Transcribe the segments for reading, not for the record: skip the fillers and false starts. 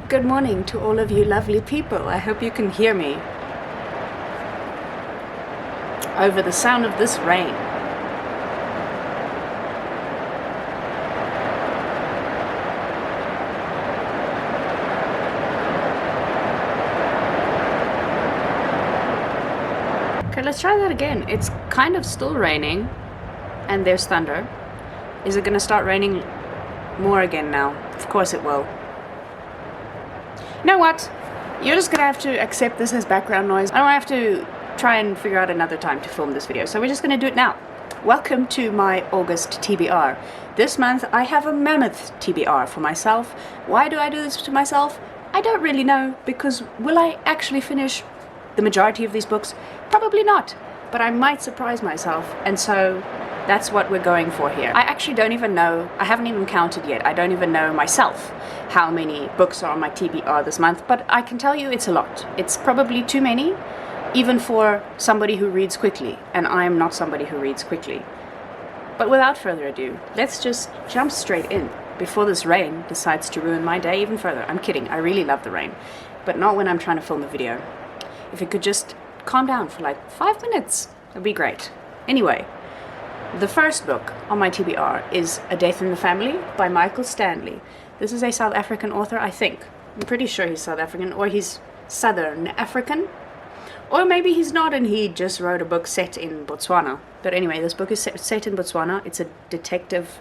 Good morning to all of you lovely people. I hope you can hear me over the sound of this rain. Okay, let's try that again. It's kind of still raining and there's thunder. Is it gonna start raining more again now? Of course it will. You know what? You're just gonna have to accept this as background noise. I don't have to try and figure out another time to film this video, so we're just gonna do it now. Welcome to my August TBR. This month I have a mammoth TBR for myself. Why do I do this to myself? I don't really know, because will I actually finish the majority of these books? Probably not, but I might surprise myself, and so that's what we're going for here. I actually don't even know, I haven't even counted yet, I don't even know myself how many books are on my TBR this month, but I can tell you it's a lot. It's probably too many, even for somebody who reads quickly, and I'm not somebody who reads quickly. But without further ado, let's just jump straight in before this rain decides to ruin my day even further. I'm kidding, I really love the rain, but not when I'm trying to film a video. If it could just calm down for like 5 minutes, that'd be great. Anyway, the first book on my TBR is A Death in the Family by Michael Stanley. This is a South African author, I think. I'm pretty sure he's South African, or he's Southern African. Or maybe he's not and he just wrote a book set in Botswana. But anyway, this book is set in Botswana. It's a detective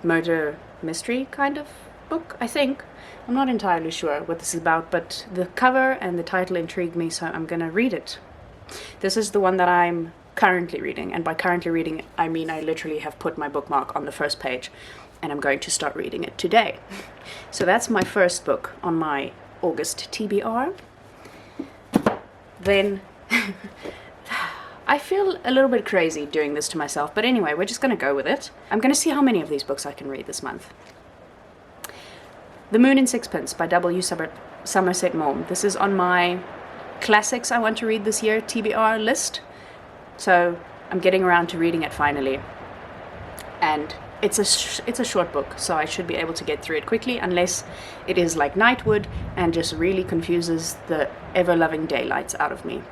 murder mystery kind of book, I think. I'm not entirely sure what this is about, but the cover and the title intrigued me, so I'm gonna read it. This is the one that I'm currently reading, and by currently reading I mean I literally have put my bookmark on the first page and I'm going to start reading it today. So that's my first book on my August TBR. Then I feel a little bit crazy doing this to myself, but anyway, we're just gonna go with it. I'm gonna see how many of these books I can read this month. The Moon in Sixpence by W. Somerset Maugham. This is on my classics I want to read this year TBR list. So I'm getting around to reading it finally, and it's a short book, so I should be able to get through it quickly, unless it is like Nightwood and just really confuses the ever-loving daylights out of me.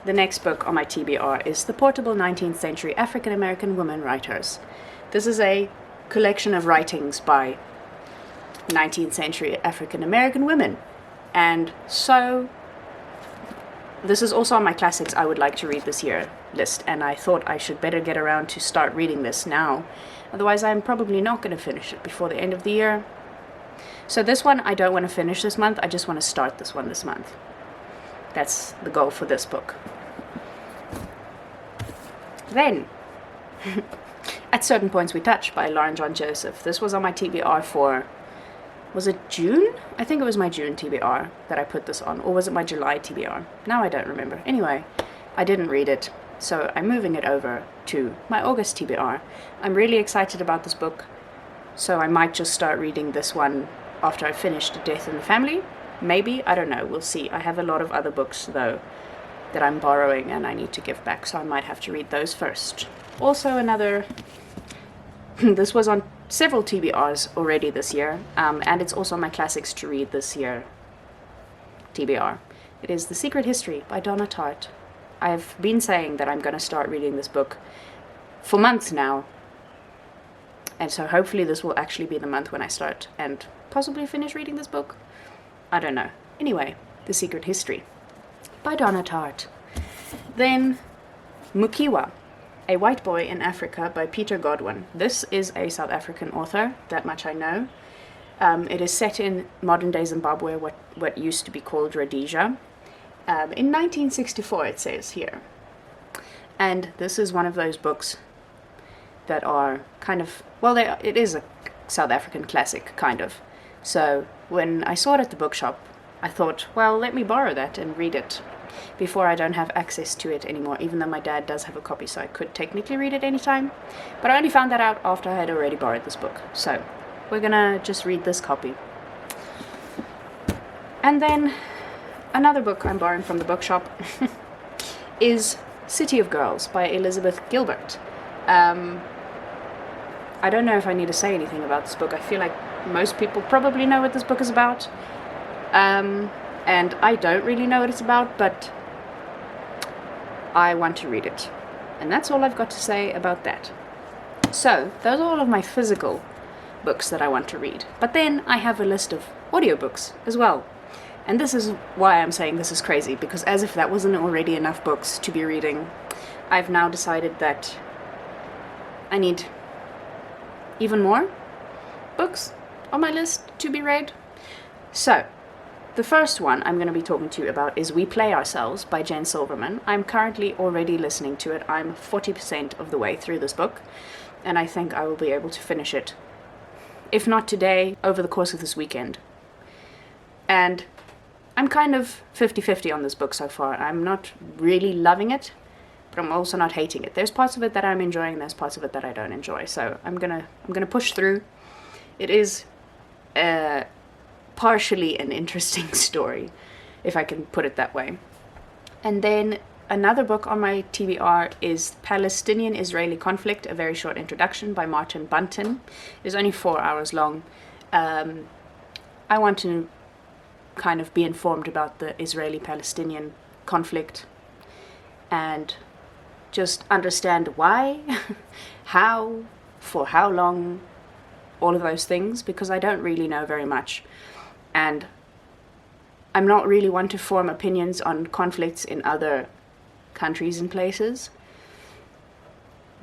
The next book on my TBR is The Portable 19th Century African-American Women Writers. This is a collection of writings by 19th century African-American women, and so this is also on my classics I would like to read this year list, and I thought I should better get around to start reading this now. Otherwise I'm probably not going to finish it before the end of the year. So this one I don't want to finish this month, I just want to start this one this month. That's the goal for this book. Then, At Certain Points We Touch by Lauren John Joseph. This was on my TBR for, was it June? I think it was my June TBR that I put this on, or was it my July TBR? Now I don't remember. Anyway, I didn't read it, so I'm moving it over to my August TBR. I'm really excited about this book, so I might just start reading this one after I've finished A Death in the Family. Maybe, I don't know, we'll see. I have a lot of other books, though, that I'm borrowing and I need to give back, so I might have to read those first. Also another, this was on several TBRs already this year, and it's also my classics to read this year TBR. It is The Secret History by Donna Tartt. I've been saying that I'm going to start reading this book for months now, and so hopefully this will actually be the month when I start and possibly finish reading this book. I don't know. Anyway, The Secret History by Donna Tartt. Then Mukiwa, A White Boy in Africa by Peter Godwin. This is a South African author, that much I know. It is set in modern-day Zimbabwe, what used to be called Rhodesia, in 1964, it says here. And this is one of those books that are kind of, well, it is a South African classic, kind of. So when I saw it at the bookshop, I thought, well, let me borrow that and read it before I don't have access to it anymore, even though my dad does have a copy, so I could technically read it anytime. But I only found that out after I had already borrowed this book. So we're gonna just read this copy. And then another book I'm borrowing from the bookshop is City of Girls by Elizabeth Gilbert. I don't know if I need to say anything about this book. I feel like most people probably know what this book is about. And I don't really know what it's about, but I want to read it. And that's all I've got to say about that. So, those are all of my physical books that I want to read. But then I have a list of audiobooks as well. And this is why I'm saying this is crazy, because as if that wasn't already enough books to be reading, I've now decided that I need even more books on my list to be read. So, the first one I'm going to be talking to you about is We Play Ourselves by Jen Silverman. I'm currently already listening to it. I'm 40% of the way through this book, and I think I will be able to finish it, if not today, over the course of this weekend. And I'm kind of 50-50 on this book so far. I'm not really loving it, but I'm also not hating it. There's parts of it that I'm enjoying, there's parts of it that I don't enjoy. So I'm gonna push through. It is partially an interesting story, if I can put it that way. And then another book on my TBR is Palestinian-Israeli Conflict, A Very Short Introduction by Martin Bunton. It's only 4 hours long. I want to kind of be informed about the Israeli-Palestinian conflict and just understand why, how, for how long, all of those things, because I don't really know very much. And I'm not really one to form opinions on conflicts in other countries and places,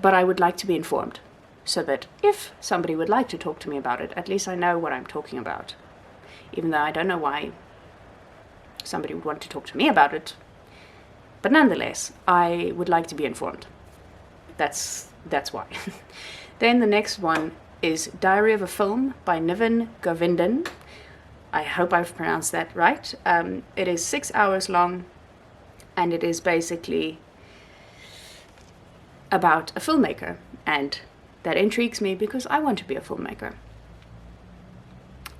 but I would like to be informed, so that if somebody would like to talk to me about it, at least I know what I'm talking about. Even though I don't know why somebody would want to talk to me about it. But nonetheless, I would like to be informed. That's why. Then the next one is Diary of a Film by Niven Govindan. I hope I've pronounced that right. It is 6 hours long, and it is basically about a filmmaker. And that intrigues me because I want to be a filmmaker.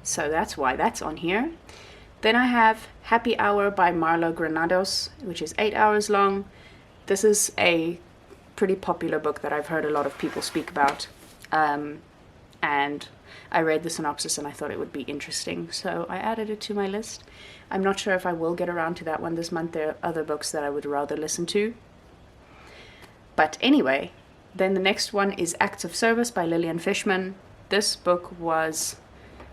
So that's why that's on here. Then I have Happy Hour by Marlo Granados, which is 8 hours long. This is a pretty popular book that I've heard a lot of people speak about. And I read the synopsis and I thought it would be interesting, so I added it to my list. I'm not sure if I will get around to that one this month. There are other books that I would rather listen to. But anyway, then the next one is Acts of Service by Lillian Fishman. This book was...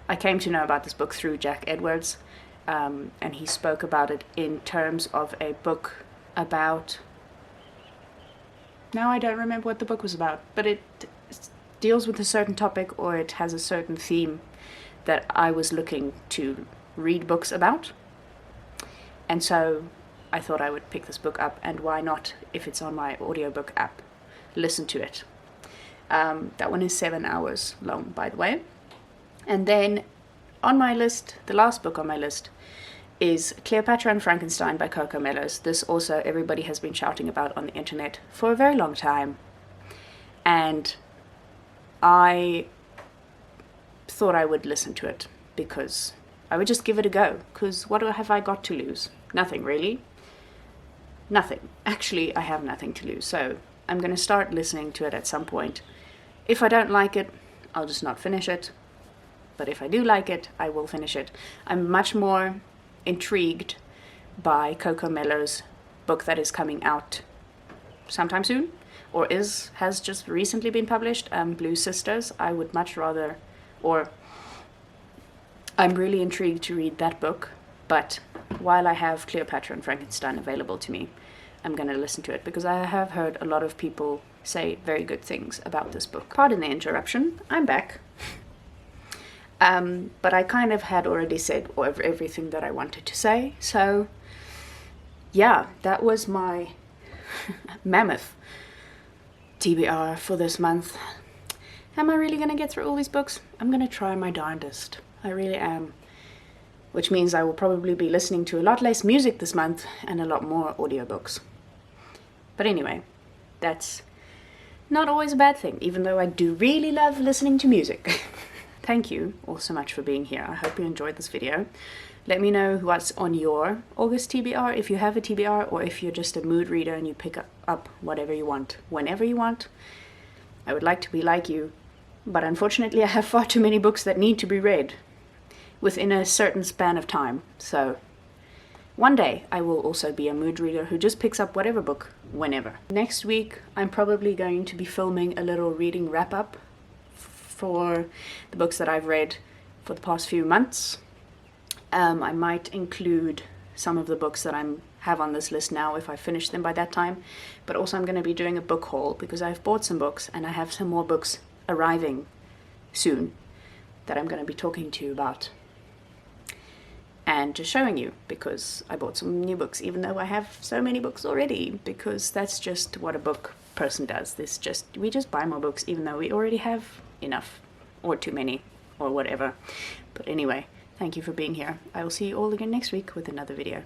I came to know about this book through Jack Edwards, and he spoke about it in terms of a book about... Now I don't remember what the book was about, but it deals with a certain topic, or it has a certain theme that I was looking to read books about. And so I thought I would pick this book up, and why not, if it's on my audiobook app, listen to it. That one is 7 hours long, by the way. And then on my list, the last book on my list is Cleopatra and Frankenstein by Coco Mellos. This also everybody has been shouting about on the internet for a very long time. And I thought I would listen to it, because I would just give it a go, because what have I got to lose? Nothing, really. Nothing. Actually, I have nothing to lose, so I'm going to start listening to it at some point. If I don't like it, I'll just not finish it. But if I do like it, I will finish it. I'm much more intrigued by Coco Mellos' book that is coming out sometime soon, or has just recently been published, Blue Sisters. I would much rather, or I'm really intrigued to read that book, but while I have Cleopatra and Frankenstein available to me, I'm going to listen to it, because I have heard a lot of people say very good things about this book. Pardon the interruption, I'm back. But I kind of had already said everything that I wanted to say, so yeah, that was my mammoth TBR for this month. Am I really going to get through all these books? I'm going to try my darndest. I really am. Which means I will probably be listening to a lot less music this month and a lot more audiobooks. But anyway, that's not always a bad thing, even though I do really love listening to music. Thank you all so much for being here. I hope you enjoyed this video. Let me know what's on your August TBR, if you have a TBR, or if you're just a mood reader and you pick up whatever you want, whenever you want. I would like to be like you, But unfortunately I have far too many books that need to be read within a certain span of time. So one day I will also be a mood reader who just picks up whatever book whenever. Next week I'm probably going to be filming a little reading wrap-up for the books that I've read for the past few months. I might include some of the books that I have on this list now if I finish them by that time, but also I'm going to be doing a book haul because I've bought some books and I have some more books arriving soon that I'm going to be talking to you about and just showing you, because I bought some new books even though I have so many books already, because that's just what a book person does. We just buy more books even though we already have enough or too many or whatever. But anyway, thank you for being here. I will see you all again next week with another video.